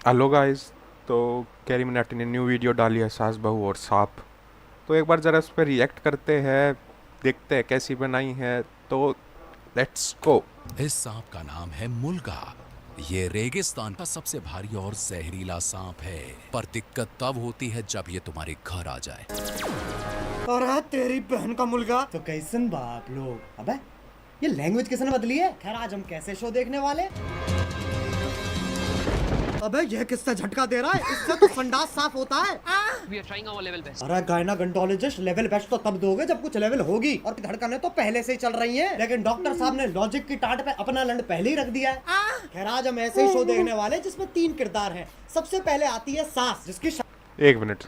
Hello guys. तो carry Minati ने new video डाली है, सास बहू और सांप। तो एक बार ज़रा उस पर रिएक्ट करते हैं, देखते हैं कैसी बनाई है। तो लेट्स गो। इस सांप का नाम है मुल्गा। ये रेगिस्तान का सबसे भारी और जहरीला सांप है, पर दिक्कत तब होती है जब ये तुम्हारे घर आ जाए। अरे तेरी बहन का मुल्गा तो कैसन बाप लोग। अबे ये लैंग्वेज किसने बदली है। खैर आज हम कैसे शो देखने वाले। अबे ये किससे झटका दे रहा है, इससे तो संडास साफ होता है। We are trying our level best. अरे गायनाकोलॉजिस्ट लेवल बेस्ट तो तब दोगे जब कुछ लेवल होगी, और धड़कनें तो पहले से ही चल रही हैं। लेकिन डॉक्टर साहब ने लॉजिक की टाट पे अपना लंड पहले ही रख दिया है। खैर आज हम ऐसे ही शो देखने वाले जिसमें 3 किरदार हैं। सबसे पहले आती है सास, जिसकी एक मिनट,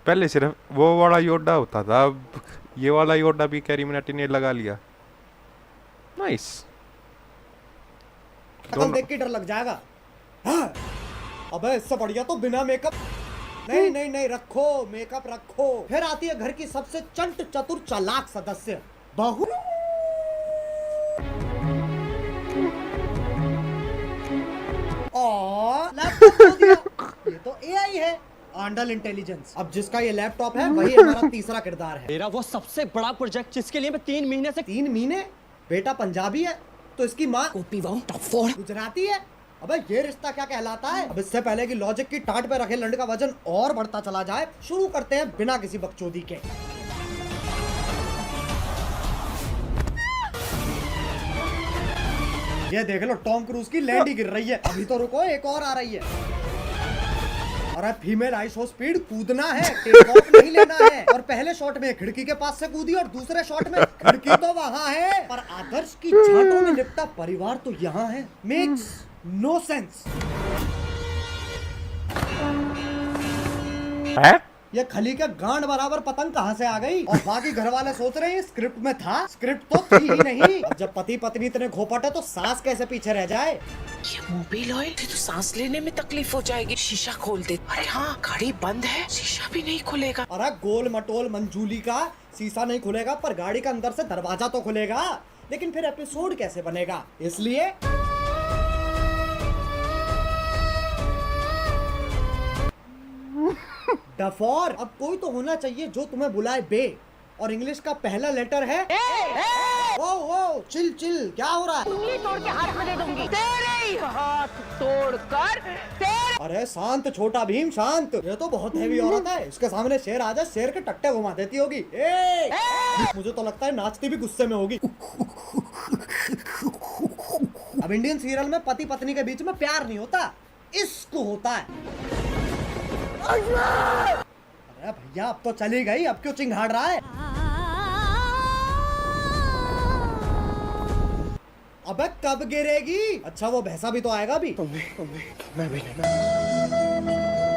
पहले सिर्फ वो वाला योडा होता था, अब ये वाला योडा भी कैरी मिनाटी ने लगा लिया। नाइस। शक्ल देख के डर लग जाएगा। हाँ। अबे इससे बढ़िया तो बिना मेकअप। नहीं नहीं नहीं, रखो मेकअप रखो। फिर आती है घर की सबसे चंट चतुर चालाक सदस्य, बहू। लैपटॉप खो दिया। ये तो एआई है, आंडल इंटेलिजेंस। अब जिसका ये लैपटॉप है वही हमारा तीसरा किरदार है। मेरा वो सबसे बड़ा प्रोजेक्ट जिसके लिए मैं 3 महीने से 3 महीने। बेटा पंजाबी है तो इसकी माँ गुजराती है। अबे ये रिश्ता क्या कहलाता है। अब इससे पहले कि लॉजिक की टाट पे रखे लंड का वजन और बढ़ता चला जाए, शुरू करते हैं बिना किसी बकचोदी के। ये देख लो टॉम क्रूज की लैंड ही गिर रही है। अभी तो रुको, एक और आ रही है। अरे फीमेल आइसो स्पीड कूदना है, टेक ऑफ नहीं लेना है। और पहले शॉट में खिड़की के पास से कूदी और दूसरे शॉट में खिड़की तो वहां है पर आदर्श की छातों में लिपटा परिवार तो यहाँ है। Makes no sense. है ये खली के गांड बराबर पतंग कहाँ से आ गई। और बाकी घर वाले सोच रहे हैं स्क्रिप्ट में था, स्क्रिप्ट तो थी ही नहीं। अब जब पति पत्नी इतने घोपट है तो सास कैसे पीछे रह जाए। ये मोबिल ऑयल तो सांस लेने में तकलीफ हो जाएगी। शीशा खोल दे। अरे हाँ, गाड़ी बंद है, शीशा भी नहीं खुलेगा। अरे गोल मटोल मंजूली का शीशा नहीं खुलेगा पर गाड़ी का अंदर से दरवाजा तो खुलेगा। लेकिन फिर एपिसोड कैसे बनेगा, इसलिए डफोर। अब कोई तो होना चाहिए जो तुम्हें बुलाए बे, और इंग्लिश का पहला लेटर है ओ ओ। चिल चिल, क्या हो रहा है। उंगली तोड़ के हाथ में दे दूंगी, तेरे ही हाथ तोड़कर तेरे। अरे शांत छोटा भीम शांत। ये तो बहुत हैवी औरत है, इसके सामने शेर आ जाए शेर के टट्टे घुमा देती होगी। मुझे तो लगता है नाचती भी गुस्से में होगी। अब इंडियन सीरियल में पति पत्नी के बीच में प्यार नहीं होता, इश्क होता है। अरे भैया अब तो चली गई, अब क्यों चिंघाड़ रहा है। अबे कब गिरेगी। अच्छा वो भैंसा भी तो आएगा भी। मैं भी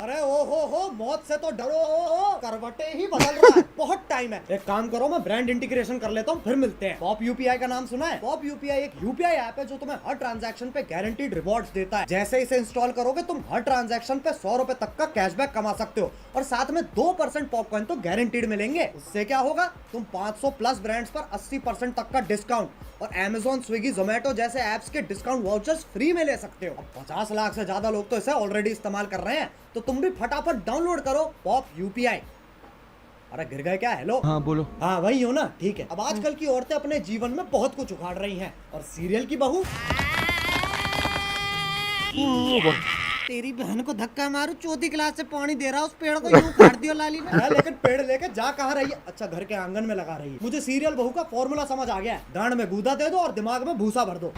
अरे ओ हो मौत से तो डरो। करवटे ही बदल रहा है, बहुत टाइम है। एक काम करो, मैं ब्रांड इंटीग्रेशन कर लेता हूँ, फिर मिलते हैं। पॉप यूपीआई का नाम सुना है। पॉप यूपीआई एक यूपीआई ऐप है जो तुम्हें हर ट्रांजैक्शन पे गारंटीड रिवॉर्ड्स देता है। जैसे इसे इंस्टॉल करोगे तुम हर ट्रांजैक्शन पे 100 रुपए तक का कैशबैक कमा सकते हो, और साथ में 2% पॉपकॉइन तो गारंटीड मिलेंगे। उससे क्या होगा, तुम 500 प्लस ब्रांड्स पर 80% तक का डिस्काउंट और Amazon, स्विगी, जोमेटो जैसे ऐप्स के डिस्काउंट वाउचर्स फ्री में ले सकते हो। अब 50 लाख से ज्यादा लोग तो इसे ऑलरेडी इस्तेमाल कर रहे हैं, तो तुम भी फटाफट डाउनलोड करो पॉप यूपीआई। अरे गिर गए क्या। हेलो हाँ बोलो। हाँ वही हो ना, ठीक है। अब आजकल की औरतें अपने जीवन में बहुत कुछ उखाड़ रही हैं, और सीरियल की बहू तेरी बहन को धक्का मारू, चौथी क्लास से पानी दे रहा उस पेड़ को यूं काट दियो लाली ने। लेकिन पेड़ लेके जा कहाँ रही है। अच्छा घर के आंगन में लगा रही है। मुझे सीरियल बहू का फॉर्मूला समझ आ गया है। गांड में गूदा दे दो और दिमाग में भूसा भर दो।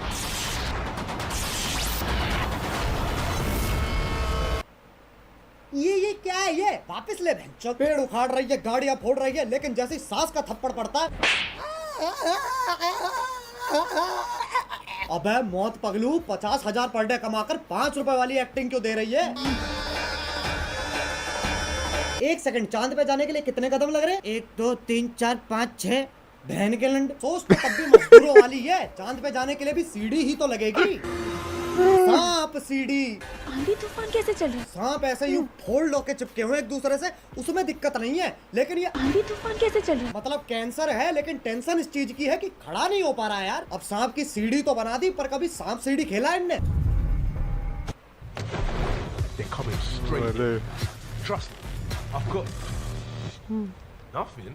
ये क्या है, ये वापस ले बहन। पेड़ उखाड़ रही है, गाड़ियां फोड़ रही है, लेकिन जैसी सास का थप्पड़ पड़ता है, अबे मौत पगलू, 50,000 पर डे कमाकर 5 रुपए वाली एक्टिंग क्यों दे रही है। 1 सेकंड, चांद पे जाने के लिए कितने कदम लग रहे हैं। 1 2 3 4 5 6। बहन के लंड, सोच तो तब भी मजदूरों वाली है। चांद पे जाने के लिए भी सीढ़ी ही तो लगेगी। सांप सीढ़ी। आंधी तूफान कैसे चल रहा है। सांप ऐसे यूं फोल्ड होके चिपके हुए एक दूसरे से, उसमें दिक्कत नहीं है। लेकिन ये आंधी तूफान कैसे चल रहा है। मतलब कैंसर है, लेकिन टेंशन इस चीज की है कि खड़ा नहीं हो पा रहा है यार। अब सांप की सीढ़ी तो बना दी, पर कभी सांप सीढ़ी खेला है इनने। They're coming straight. अरे Trust me. I've got nothing.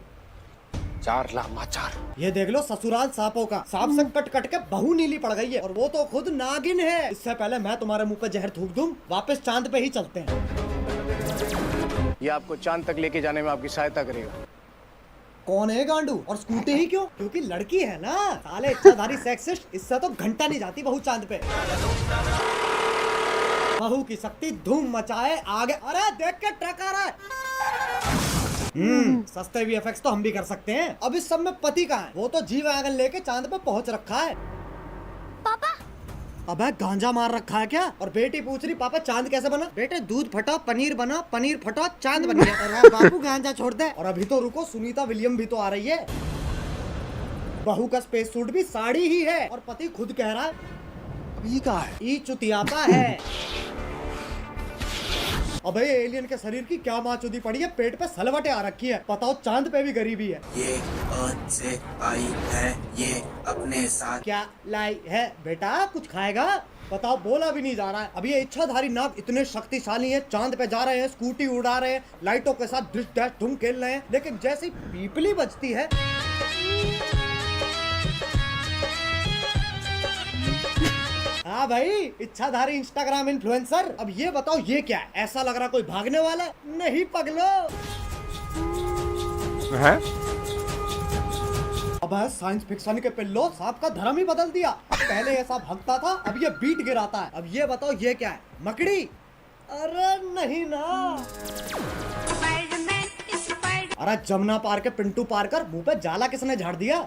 ये देख लो ससुराल सांपों का, सांप से कट कट के बहू नीली पड़ गई है और वो तो खुद नागिन है। इससे पहले मैं तुम्हारे मुंह पे जहर थूक दूं, वापस चांद पे ही चलते हैं। ये आपको चांद तक लेके जाने में आपकी सहायता करेगा। कौन है गांडू? और स्कूटी ही क्यों? क्योंकि लड़की है ना। साले इच्छाधारी सेक्सिस्ट, इससे तो घंटा नहीं जाती बहू चांद पे। बहू की शक्ति धूम मचाए आगे। अरे देख के ट्रक आ रहा है। सस्ते VFX तो हम भी कर सकते हैं। अब इस सब में पति कहाँ है? वो तो जी वैगन लेके चांद पे पहुंच रखा है। पापा अबे गांजा मार रखा है क्या? और बेटी पूछ रही पापा चांद कैसे बना? बेटे दूध फटा, पनीर बना, पनीर फटा, चांद बन गया। और बाबू गांजा छोड़ दे। और अभी तो रुको, सुनीता विलियम भी तो आ रही है। बहू का स्पेस सूट भी साड़ी ही है और पति खुद कह रहा है ये कहाँ है? ई चुतियापा है। अबे एलियन के शरीर की क्या माचुदी पड़ी है? पेट पे सलवटें आ रखी है। बताओ चांद पे भी गरीबी है। ये अर्थ से आई है, ये अपने साथ क्या लाई है? बेटा कुछ खाएगा? बताओ, बोला भी नहीं जा रहा है। अब ये इच्छाधारी नाग इतने शक्तिशाली हैं, चांद पे जा रहे हैं, स्कूटी उड़ा रहे हैं, लाइटों के साथ डिश डैश धूम खेल रहे हैं, लेकिन जैसी पीपली बजती है हाँ भाई, इच्छाधारी इंस्टाग्राम इन्फ्लुएंसर। अब ये बताओ ये क्या है? ऐसा लग रहा कोई भागने वाला है। नहीं पगलो, है अब साइंस फिक्शन के पिल्लो सांप का धर्म ही बदल दिया। पहले ये सांप भगता था, अब ये बीट गिराता है। अब ये बताओ ये क्या है? मकड़ी? अरे नहीं ना। अरे जमुना पार के पिंटू पार कर मुंह पे जाला किसने झाड़ दिया?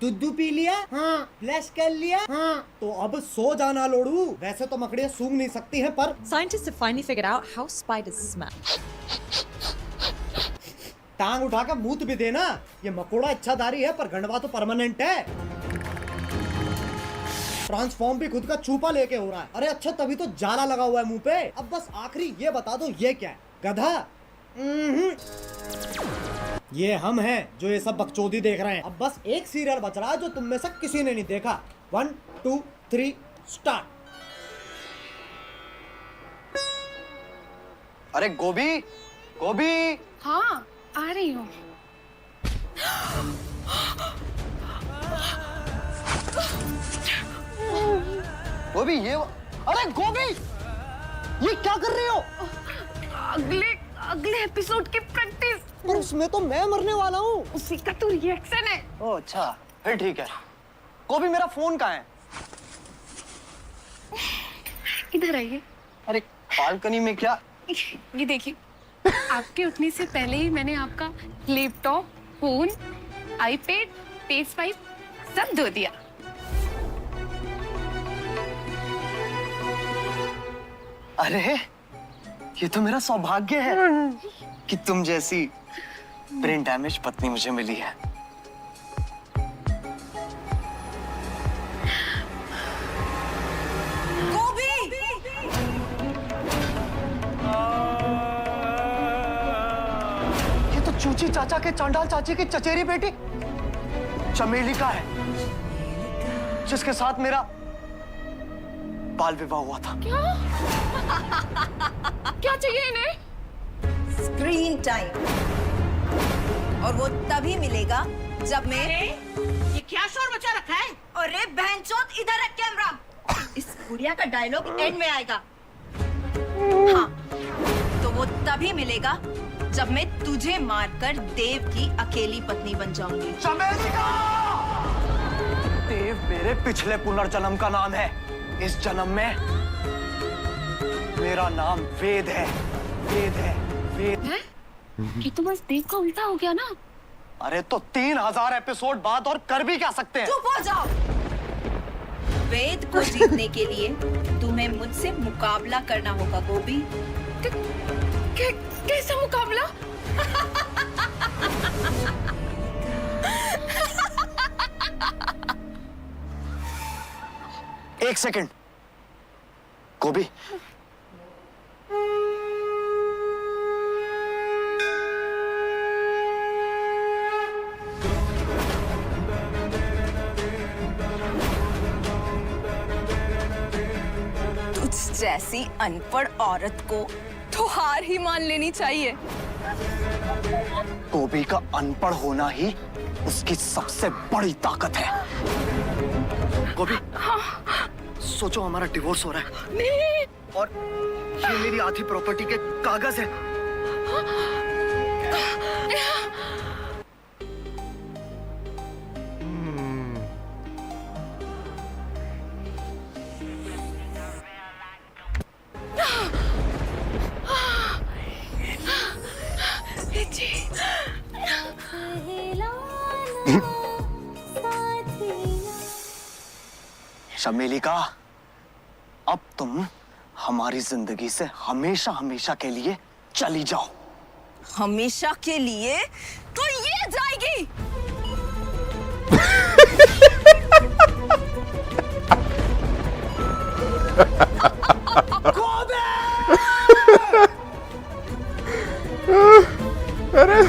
दूध पी लिया? हाँ। फ्लैश कर लिया? हाँ। तो अब सो जाना लोड़ू। वैसे तो मकड़ियाँ सूंघ नहीं सकती हैं, पर Scientists have finally figured out how spiders smell. टांग उठा के मूत भी देना। ये मकोड़ा इच्छाधारी है पर गंडवा तो परमानेंट है। ट्रांसफॉर्म भी खुद का चूपा लेके हो रहा है। अरे अच्छा, तभी तो जाला लगा हुआ है मुंह पे। अब बस आखिरी ये बता दो ये क्या है? गधा? ये हम हैं जो ये सब बकचोदी देख रहे हैं। अब बस एक सीरियल बच रहा है जो तुम में से किसी ने नहीं देखा। 1 2 3 स्टार्ट। अरे गोभी, गोभी। हाँ आ रही हूँ। गोभी ये अरे गोभी, ये क्या कर रही हो? अगले एपिसोड की प्रैक्टिस। पर उसमें तो मैं मरने वाला हूँ। उसी का तो रिएक्शन है। ओह अच्छा, फिर ठीक है। गोभी मेरा फोन कहाँ है? इधर आइए। अरे बालकनी में क्या? ये देखिए, आपके उठने से पहले ही मैंने आपका लैपटॉप, फोन, आईपैड, PS5 सब धो दिया। अरे ये तो मेरा सौभाग्य है कि तुम जैसी ब्रेन डैमेज पत्नी मुझे मिली है। ये तो चूची चाचा के चांडाल चाची की चचेरी बेटी चमेली का है, जिसके साथ मेरा बाल विवाह हुआ था। क्या चाहिए इन्हें? Screen time. और वो तभी मिलेगा जब मैं ये क्या शोर मचा रखा है? अरे बहनचोद, इधर है कैमरा। इस गुड़िया का डायलॉग एंड में आएगा। हाँ, तो वो तभी मिलेगा जब मैं तुझे मारकर देव की अकेली पत्नी बन जाऊंगी। चमेली का! देव मेरे पिछले पुनर्जन्म का नाम है। इस जन्म में मेरा नाम वेद है। वेद है, वेद है? ये तो बस देव का उल्टा हो गया ना। अरे तो 3000 एपिसोड बाद और कर भी क्या सकते हैं? चुप हो जाओ। वेद को जीतने के लिए तुम्हें मुझसे मुकाबला करना होगा गोभी। कैसा मुकाबला? एक सेकंड गोभी, जैसी अनपढ़ औरत को तो हार ही मान लेनी चाहिए। गोभी का अनपढ़ होना ही उसकी सबसे बड़ी ताकत है। गोभी, सोचो हमारा डिवोर्स हो रहा है। नहीं। और ये मेरी आधी प्रॉपर्टी के कागज है। चमेली का, अब तुम हमारी जिंदगी से हमेशा हमेशा के लिए चली जाओ। हमेशा के लिए तो ये जाएगी। अरे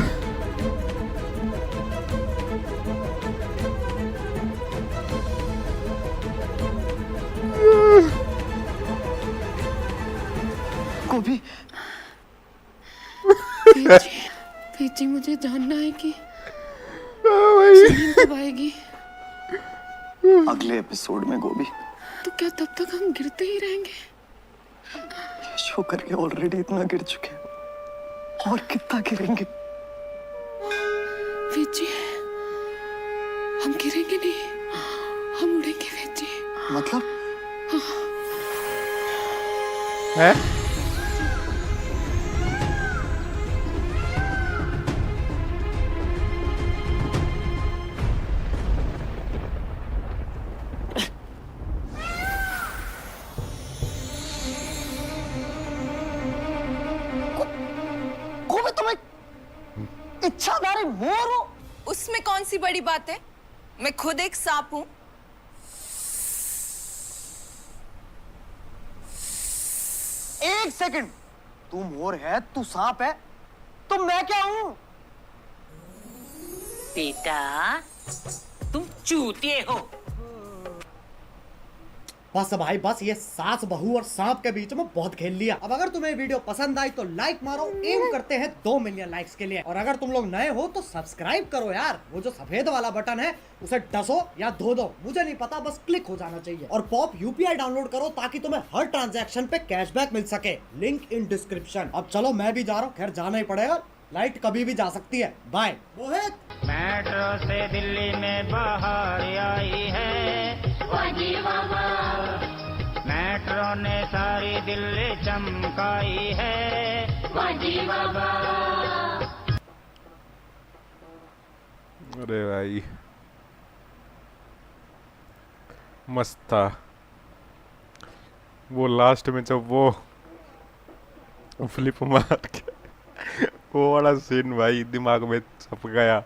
गोभी, जी मुझे जानना है कि सलीम कब आएगी। अगले एपिसोड में गोभी। तो क्या तब तक हम गिरते ही रहेंगे? शो करके ऑलरेडी इतना गिर चुके हैं, और कितना गिरेंगे? वीर जी, हम गिरेंगे नहीं, हम उड़ेंगे वीर जी। मतलब? है? गोभी, तुम एक इच्छाधारी मोर हो। उसमें कौन सी बड़ी बात है? मैं खुद एक सांप हूँ। एक सेकंड, तू मोर है, तू सांप है, तो मैं क्या हूं? बेटा, तुम चूतिए हो। बस भाई बस, ये सास बहू और सांप के बीच में बहुत खेल लिया। अब अगर तुम्हें वीडियो पसंद आई तो लाइक मारो, एम करते हैं 2 मिलियन लाइक्स के लिए। और अगर तुम लोग नए हो तो सब्सक्राइब करो यार, वो जो सफेद वाला बटन है उसे डसो या धो दो, मुझे नहीं पता, बस क्लिक हो जाना चाहिए। और पॉप यूपीआई डाउनलोड करो ताकि तुम्हें हर ट्रांजैक्शन पे कैशबैक मिल सके, लिंक इन डिस्क्रिप्शन। अब चलो मैं भी जा रहा हूँ, खैर जाना ही पड़ेगा, लाइट कभी भी जा सकती है। बाय। मोहित, मेट्रो से दिल्ली में बाहर आई है, मेट्रो ने सारी दिल्ली चमकाई है। अरे भाई मस्त था वो लास्ट में जब वो फ्लिप मार के वो वाला सीन भाई दिमाग में छप गया।